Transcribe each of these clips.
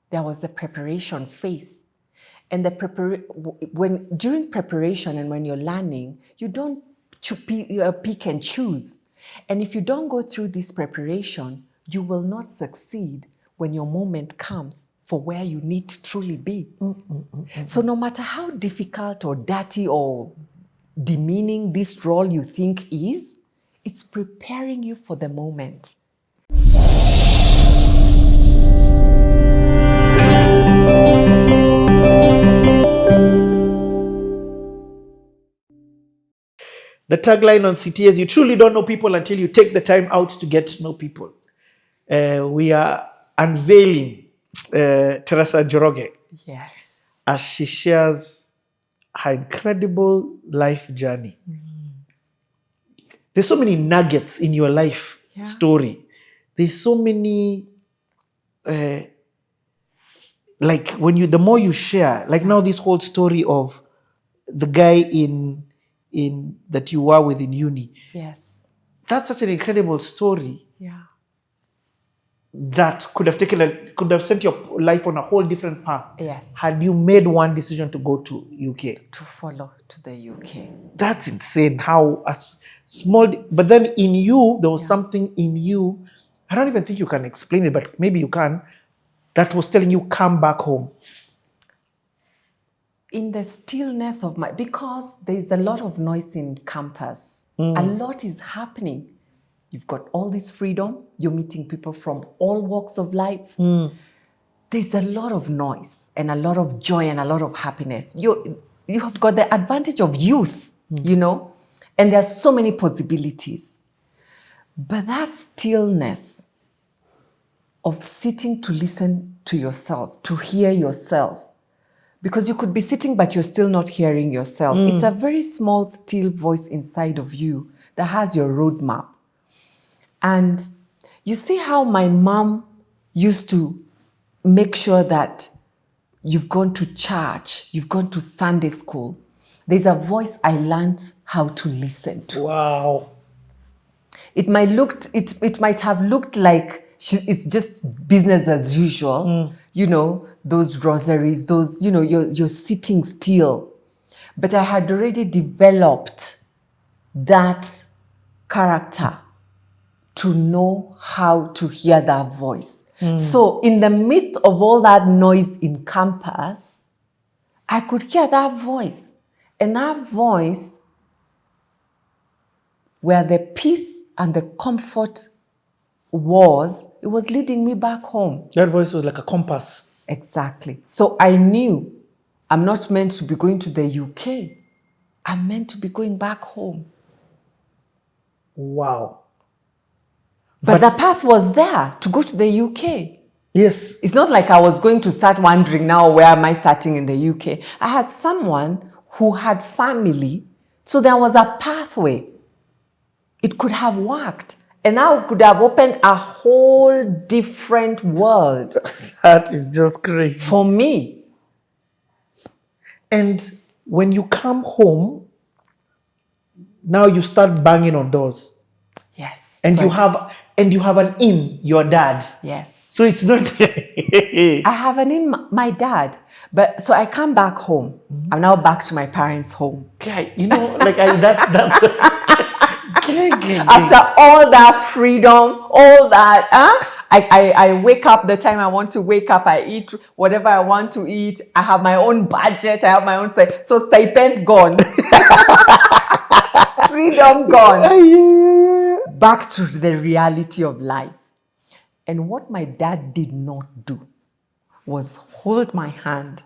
there was the preparation phase. And during preparation and when you're learning, you don't pick and choose. And if you don't go through this preparation, you will not succeed when your moment comes for where you need to truly be. So no matter how difficult or dirty or demeaning this role you think is, it's preparing you for the moment. The tagline on CT is, you truly don't know people until you take the time out to get to know people. We are unveiling Teresa Njoroge. Yes. As she shares her incredible life journey. There's so many nuggets in your life story. There's so many, like the more you share, like now this whole story of the guy in that you were with in uni. Yes. That's such an incredible story. Yeah. That could have sent your life on a whole different path. Yes. Had you made one decision to go to UK. To follow to the UK. That's insane how small, but then in you, there was something in you, I don't even think you can explain it, but maybe you can, that was telling you, come back home. In the stillness of because there's a lot of noise in campus. A lot is happening. You've got all this freedom. You're meeting people from all walks of life. There's a lot of noise and a lot of joy and a lot of happiness. You have got the advantage of youth, and there are so many possibilities. But that stillness of sitting to listen to yourself, to hear yourself, because you could be sitting, but you're still not hearing yourself. It's a very small, still voice inside of you that has your roadmap. And you see how my mom used to make sure that you've gone to church, you've gone to Sunday school. There's a voice I learned how to listen to. Wow. It might have looked like it's just business as usual, those rosaries, you're sitting still. But I had already developed that character to know how to hear that voice. So in the midst of all that noise in campus, I could hear that voice. And that voice, where the peace and the comfort it was leading me back home. That voice was like a compass. Exactly. So I knew I'm not meant to be going to the UK. I'm meant to be going back home. Wow. But the path was there to go to the UK. Yes. It's not like I was going to start wondering now, where am I starting in the UK? I had someone who had family, so there was a pathway. It could have worked. And now could have opened a whole different world. That is just crazy. For me. And when you come home, now you start banging on doors. Yes. And you have an in, your dad. Yes. So it's not... I have an in, my dad. But so I come back home. I'm now back to my parents' home. Okay, that's... After all that freedom, all that, I wake up the time I want to wake up. I eat whatever I want to eat. I have my own budget. I have my own say. So stipend gone. Freedom gone. Back to the reality of life. And what my dad did not do was hold my hand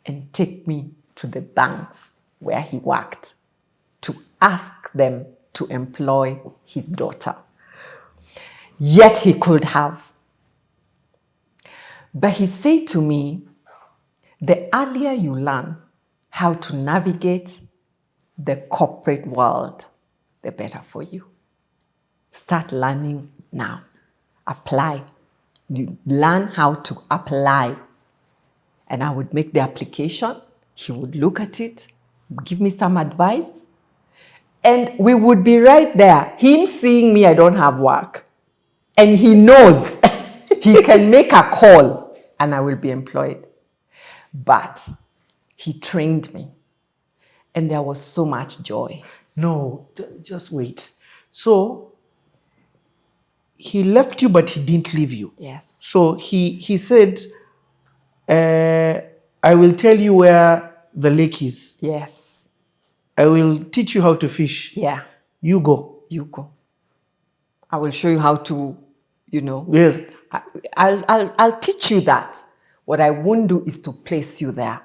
and take me to the banks where he worked to ask them to employ his daughter. Yet he could have. But he said to me, the earlier you learn how to navigate the corporate world, the better for you. Start learning now. Apply. You learn how to apply. And I would make the application. He would look at it, give me some advice. And we would be right there. Him seeing me, I don't have work. And he knows he can make a call and I will be employed. But he trained me, and there was so much joy. No, just wait. So he left you, but he didn't leave you. Yes. So he said, I will tell you where the lake is. Yes. I will teach you how to fish. Yeah. You go. You go. I will show you how to, Yes. I'll teach you that. What I won't do is to place you there.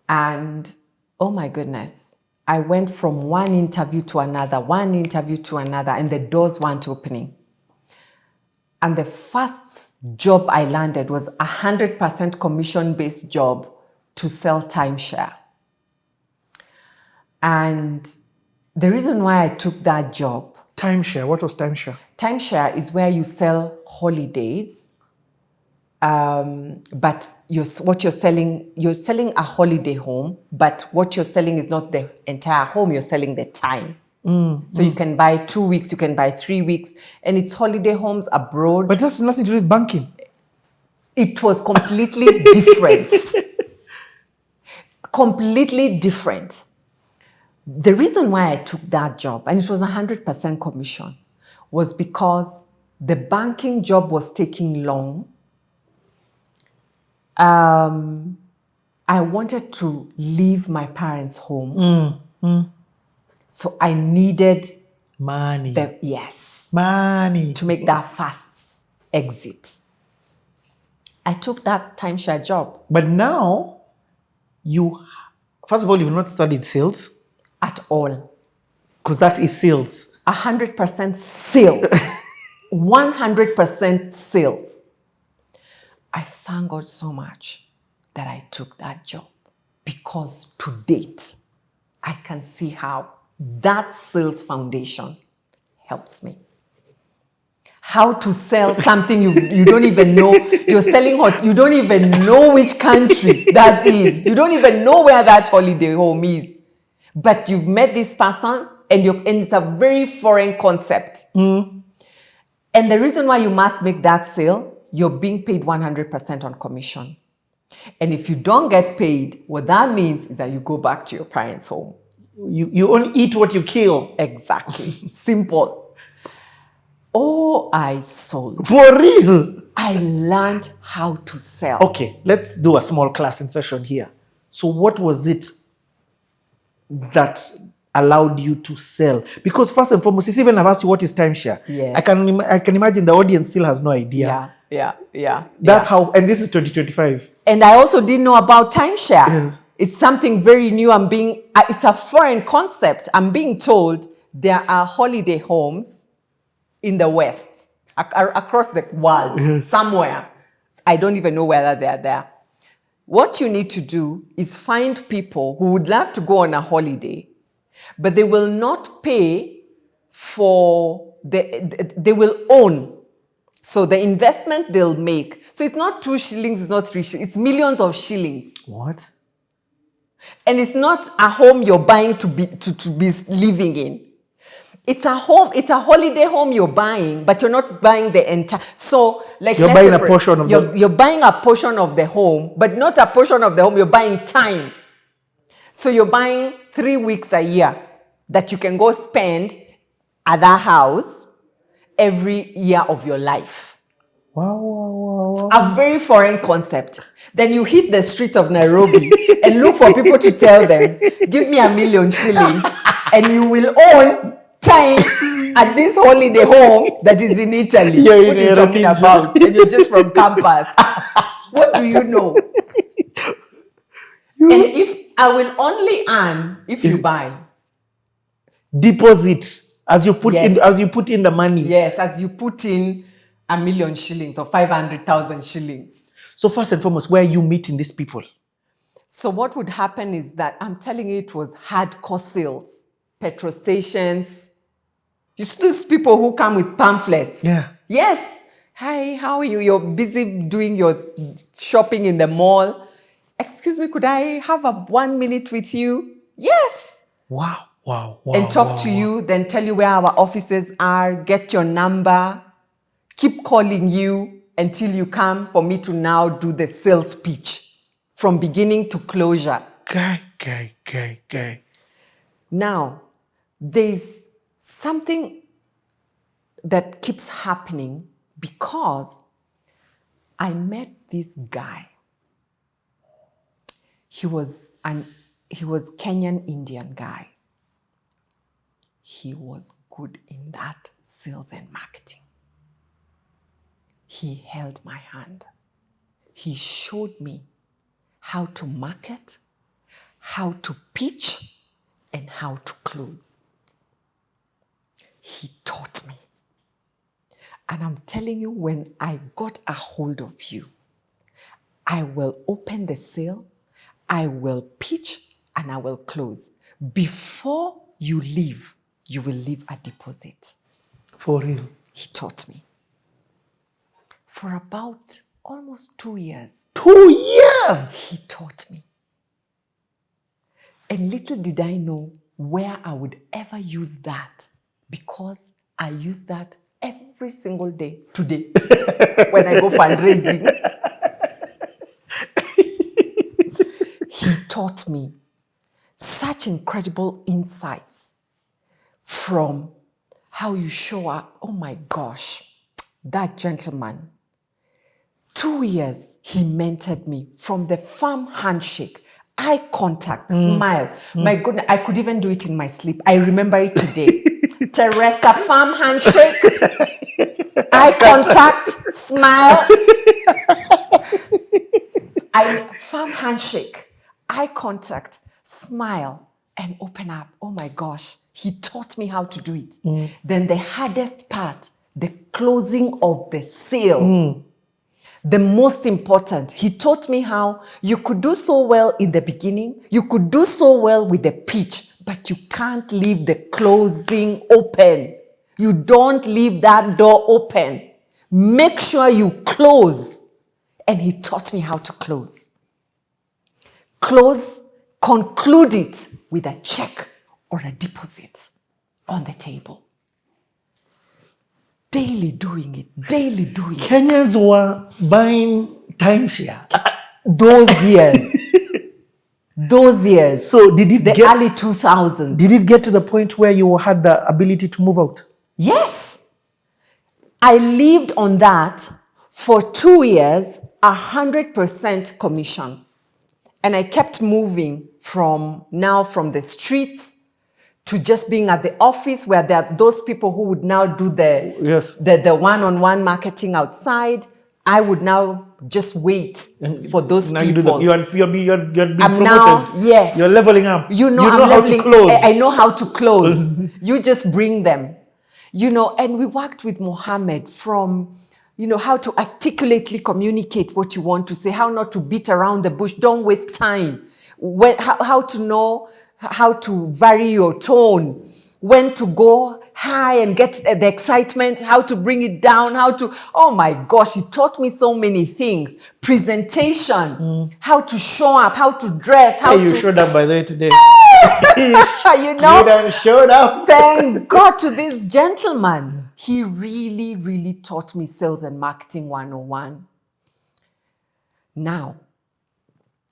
And oh my goodness, I went from one interview to another, and the doors weren't opening. And the first job I landed was 100% commission-based job to sell timeshare. And the reason why I took that job. Timeshare. What was timeshare? Timeshare is where you sell holidays, but what you're selling a holiday home, but what you're selling is not the entire home, you're selling the time. So you can buy 2 weeks, you can buy 3 weeks, and it's holiday homes abroad. But that's nothing to do with banking. It was completely different. Completely different. The reason why I took that job, and it was 100% commission, was because the banking job was taking long. I wanted to leave my parents' home. So I needed money. Money to make that fast exit. I took that timeshare job. But now, first of all, you've not studied sales. At all. Because that is sales. 100% sales. 100% sales. I thank God so much that I took that job, because to date, I can see how that sales foundation helps me. How to sell something you don't even know. You're selling you don't even know which country that is. You don't even know where that holiday home is. But you've met this person, and it's a very foreign concept. And the reason why you must make that sale, you're being paid 100% on commission. And if you don't get paid, what that means is that you go back to your parents' home. You only eat what you kill. Exactly. Simple. Oh, I sold. For real? I learned how to sell. Okay, let's do a small class in session here. So what was it that allowed you to sell? Because first and foremost, it's even I've asked you what is timeshare. Yes. I can imagine the audience still has no idea. Yeah. That's how, and this is 2025. And I also didn't know about timeshare. Yes. It's something very new. It's a foreign concept. I'm being told there are holiday homes in the West, across the world, somewhere. I don't even know whether they're there. What you need to do is find people who would love to go on a holiday, but they will not pay for they will own. So the investment they'll make. So it's not 2 shillings, it's not 3 shillings, it's millions of shillings. What? And it's not a home you're buying to be living in. It's a home, it's a holiday home you're buying, but you're not buying the entire. So, like, you're buying a portion of you're buying a portion of the home, but not a portion of the home. You're buying time. So you're buying 3 weeks a year that you can go spend at that house every year of your life. Wow. A very foreign concept. Then you hit the streets of Nairobi and look for people to tell them, give me 1 million shillings, and you will own time at this holiday home that is in Italy. Yeah, what are you talking about? And you're just from campus. What do you know? And if I will only earn if you buy. Deposit as you put in the money. Yes, as you put in 1 million shillings or 500,000 shillings. So first and foremost, where are you meeting these people? So what would happen is that, I'm telling you, it was hardcore sales. Petrol stations. You see those people who come with pamphlets? Yeah. Yes. Hi, how are you? You're busy doing your shopping in the mall. Excuse me, could I have 1 minute with you? Yes. Wow. And talk to you, then tell you where our offices are, get your number, keep calling you. until you come for me to now do the sales pitch from beginning to closure. Okay. Now, there's something that keeps happening because I met this guy. He was Kenyan Indian guy. He was good in that sales and marketing. He held my hand. He showed me how to market, how to pitch, and how to close. He taught me. And I'm telling you, when I got a hold of you, I will open the sale, I will pitch, and I will close. Before you leave, you will leave a deposit. For real. He taught me. For about almost 2 years. 2 years! He taught me. And little did I know where I would ever use that, because I use that every single day today when I go fundraising. He taught me such incredible insights from how you show up. Oh my gosh, that gentleman. 2 years, he mentored me from the firm handshake, eye contact, smile. My goodness, I could even do it in my sleep. I remember it today. Teresa, firm handshake, eye contact, smile. Firm handshake, eye contact, smile, and open up. Oh my gosh, he taught me how to do it. Then the hardest part, the closing of the sale. The most important, he taught me how you could do so well in the beginning, you could do so well with the pitch, but you can't leave the closing open. You don't leave that door open. Make sure you close. And he taught me how to close. Close, conclude it with a check or a deposit on the table. Daily doing it. Kenyans were buying timeshare. Those years. So did it the early 2000s. Did it get to the point where you had the ability to move out? Yes. I lived on that for 2 years, 100% commission. And I kept moving from the streets to just being at the office, where there are those people who would now do the one-on-one marketing outside. I would now just wait for those now people. You're being promoted. Now, yes. You're leveling up. You know how to close. I know how to close. You just bring them. And we worked with Mohammed from, how to articulately communicate what you want to say, how not to beat around the bush, don't waste time. How to know how to vary your tone, when to go high and get the excitement, how to bring it down, oh my gosh, he taught me so many things. Presentation, how to show up, how to dress, you showed up by the way today. You done showed up. Thank God to this gentleman. He really, really taught me sales and marketing 101. Now,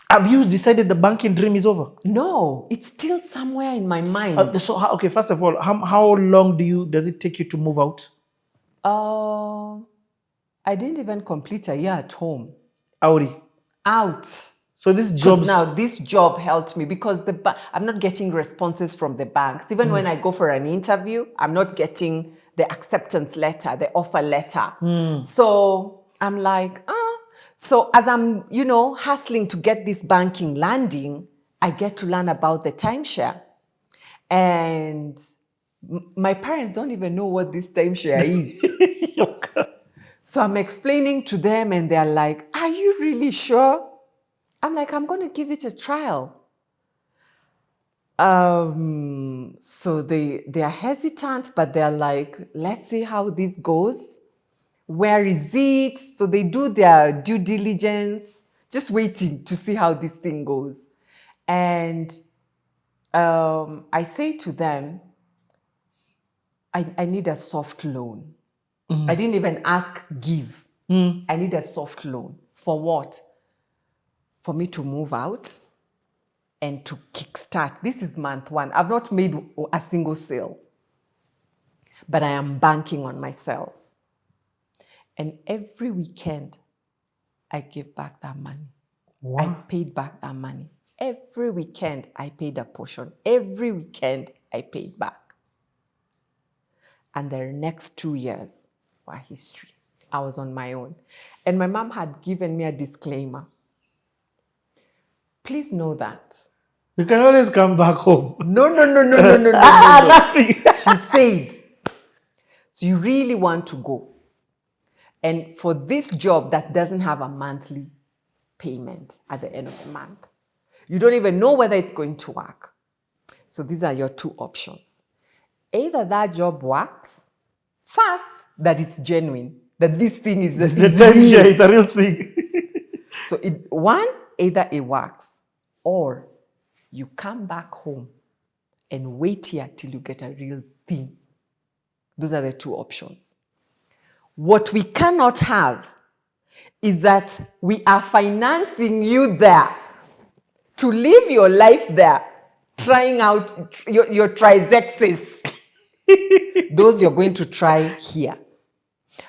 have you decided the banking dream is over? No, it's still somewhere in my mind. Okay, first of all, how long does it take you to move out? I didn't even complete a year at home. Out. So this job helped me because I'm not getting responses from the banks. Even when I go for an interview, I'm not getting the acceptance letter, the offer letter. So I'm like, So as I'm, hustling to get this banking landing, I get to learn about the timeshare. And my parents don't even know what this timeshare is. So I'm explaining to them and they're like, are you really sure? I'm like, I'm going to give it a trial. So they are hesitant, but they're like, let's see how this goes. Where is it? So they do their due diligence, just waiting to see how this thing goes. And I say to them, I need a soft loan. I didn't even ask give. I need a soft loan. For what? For me to move out and to kickstart. This is month 1. I've not made a single sale, but I am banking on myself. And every weekend, I give back that money. Wow. I paid back that money. Every weekend, I paid a portion. Every weekend, I paid back. And the next 2 years were history. I was on my own. And my mom had given me a disclaimer. Please know that. You can always come back home. No. Nothing. She said, so you really want to go. And for this job that doesn't have a monthly payment at the end of the month, you don't even know whether it's going to work. So these are your 2 options. Either that job works, first, that it's genuine, that this thing is real. It's a real thing. So either it works, or you come back home and wait here till you get a real thing. Those are the 2 options. What we cannot have is that we are financing you there to live your life there, trying out your trisexes. Those you're going to try here.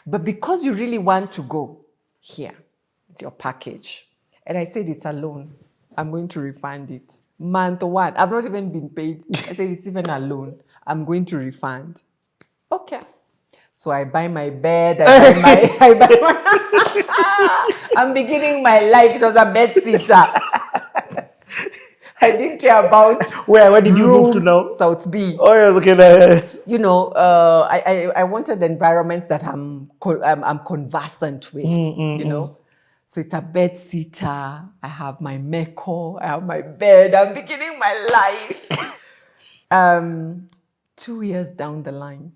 But because you really want to go here, it's your package. And I said, it's a loan. I'm going to refund it. Month 1, I've not even been paid. I said, it's even a loan. I'm going to refund. Okay. So I buy my bed, I'm beginning my life. It was a bed sitter. I didn't care about Where did you move to now? South B. Oh, yes, okay. You know, I wanted environments that I'm conversant with, you know. So it's a bed sitter. I have my meko. I have my bed. I'm beginning my life. 2 years down the line.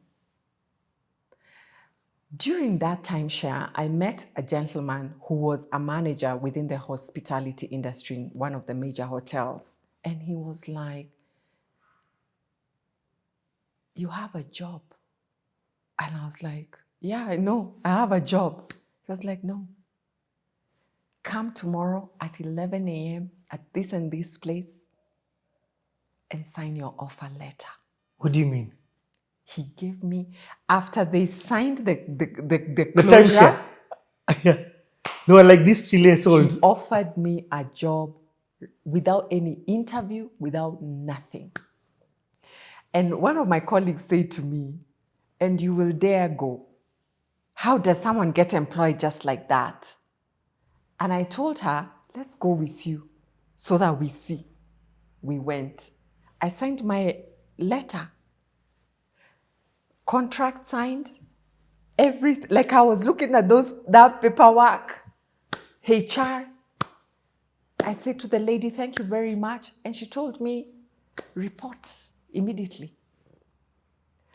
During that timeshare, I met a gentleman who was a manager within the hospitality industry in one of the major hotels. And he was like, you have a job. And I was like, yeah, I know, I have a job. He was like, no. Come tomorrow at 11 a.m. at this and this place and sign your offer letter. What do you mean? He gave me, after they signed the closure, timeshare. Yeah. They were like, this Chile sold. He offered me a job without any interview, without nothing. And one of my colleagues said to me, and you will dare go. How does someone get employed just like that? And I told her, let's go with you so that we see. We went. I signed my letter. Contract signed, everything. Like I was looking at that paperwork. HR. I said to the lady, thank you very much. And she told me, reports immediately.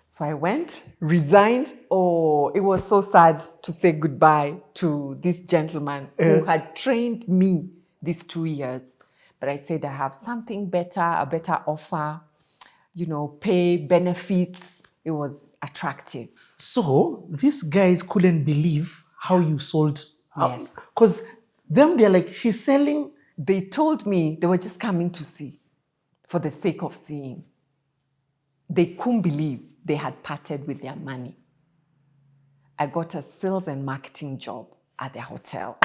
So I went, resigned. Oh, it was so sad to say goodbye to this gentleman who had trained me these 2 years. But I said, I have something better, a better offer, you know, pay, benefits. It was attractive. So these guys couldn't believe how you sold. Yes. Because they're like, she's selling. They told me they were just coming to see for the sake of seeing. They couldn't believe they had parted with their money. I got a sales and marketing job at the hotel.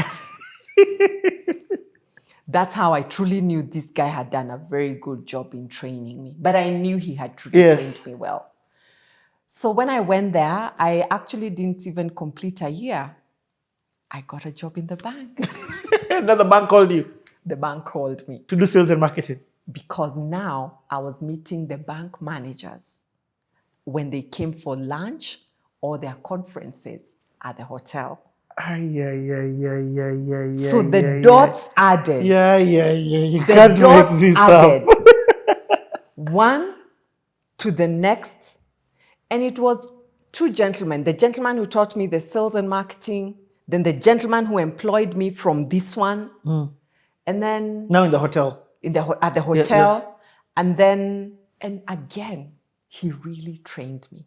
That's how I truly knew this guy had done a very good job in training me. But I knew he had truly trained me well. So when I went there, I actually didn't even complete a year. I got a job in the bank. Now the bank called you? The bank called me. To do sales and marketing? Because now I was meeting the bank managers when they came for lunch or their conferences at the hotel. So the dots added. You the can't dots make this added. up. One to the next. And it was 2 gentlemen. The gentleman who taught me the sales and marketing, then the gentleman who employed me from this one. And then... Now in the hotel. At the hotel. Yes. And again, he really trained me.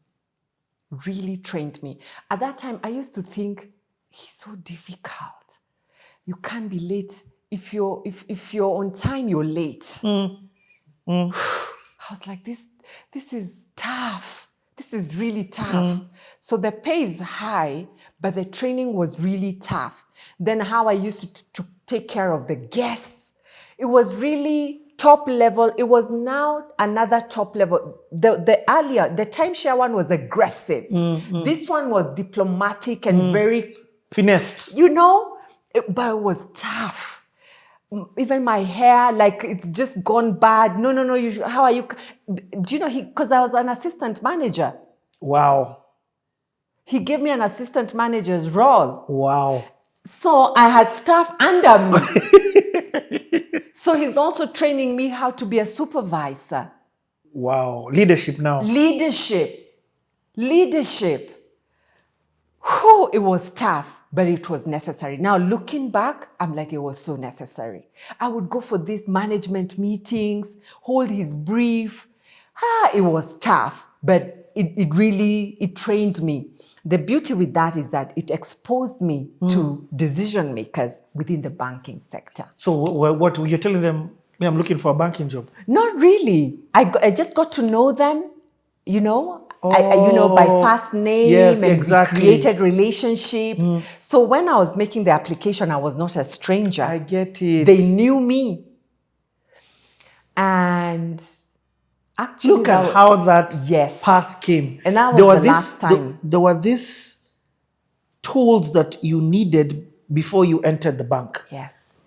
Really trained me. At that time, I used to think he's so difficult. You can't be late. If you're on time, you're late. I was like, this is tough. This is really tough. So the pay is high, but the training was really tough. Then how I used to take care of the guests, it was really top level. It was now another top level. The earlier, the timeshare one was aggressive. This one was diplomatic and very finessed. But it was tough. Even my hair, like it's just gone bad. No, how are you? Do you know, because I was an assistant manager. Wow. He gave me an assistant manager's role. Wow. So I had staff under me. So he's also training me how to be a supervisor. Wow. Leadership now. Leadership. It was tough, but it was necessary. Now, looking back, I'm like, it was so necessary. I would go for these management meetings, hold his brief. It was tough, but it really trained me. The beauty with that is that it exposed me to decision makers within the banking sector. So what you're telling them, I'm looking for a banking job? Not really. I just got to know them, by first name, yes, and exactly. we created relationships. So when I was making the application, I was not a stranger. I get it. They knew me. And actually, look at how that path came. And that was the last time. There were these tools that you needed before you entered the bank. Yes.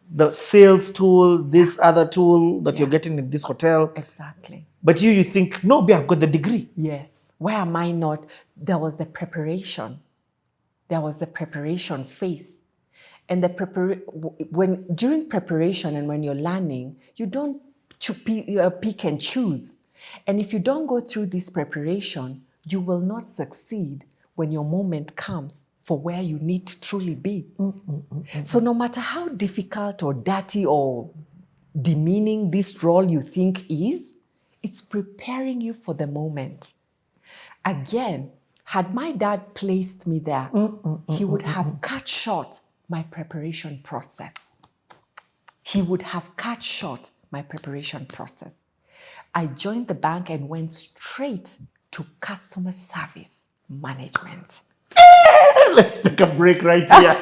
The sales tool, this other tool that you're getting in this hotel. Exactly. But you think, no, I've got the degree. Yes. Why am I not? There was the preparation. There was the preparation phase. And during preparation and when you're learning, you don't pick and choose. And if you don't go through this preparation, you will not succeed when your moment comes for where you need to truly be. So no matter how difficult or dirty or demeaning this role you think is, it's preparing you for the moment. Again, had my dad placed me there, he would have cut short my preparation process. I joined the bank and went straight to customer service management. Let's take a break right here.